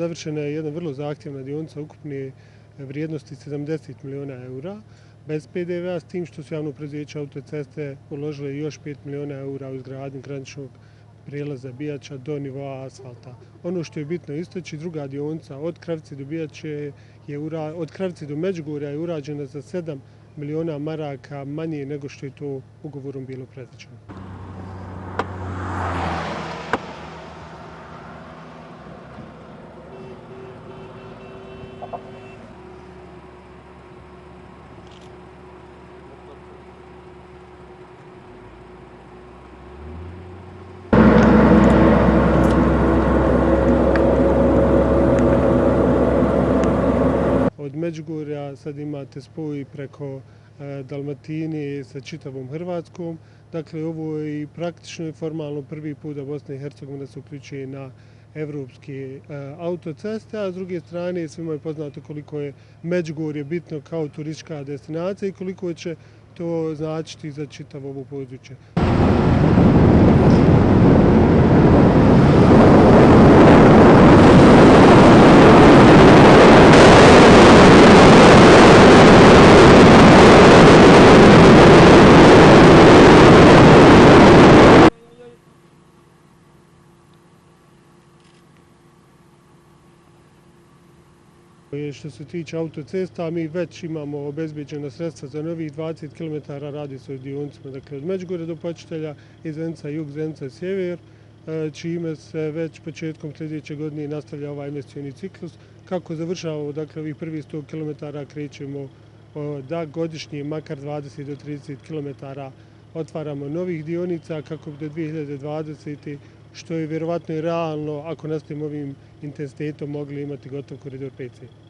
završena je jedna vrlo zahtjevna dionica ukupne vrijednosti 70 milijuna eura, bez PDV-a, s tim što su javno preduzeće Autoceste uložile još 5 milijuna eura u izgradnju graničnog prijelaza Bijača do nivoa asfalta. Ono što je bitno istaći, druga dionica od Kravice do Bijače od Kravice do Međugorja je urađena za 7 milijuna maraka manje nego što je to ugovorom bilo predviđeno. Od Međugorja sad imate spoj preko Dalmatine sa čitavom Hrvatskom. Dakle, ovo je i praktično i formalno prvi put da Bosna i Hercegovina se uključuje na evropske autoceste, a s druge strane svima je poznato koliko je Međugorje bitno kao turistička destinacija i koliko će to značiti za čitavo ovo područje. Što se tiče autocesta, mi već imamo obezbeđena sredstva za novih 20 km, radi se o dionicama, dakle od Međugorja do Počitelja i Zenica jug, Zenica sjever, čime se već početkom sljedeće godine nastavlja ovaj investicioni ciklus. Kako završavamo, dakle ovih prvih 100 km krećemo da godišnje makar 20 do 30 km otvaramo novih dionica kako bi do 2020. što je vjerovatno i realno ako nastavimo ovim intenzitetom mogli imati gotov koridor 5C.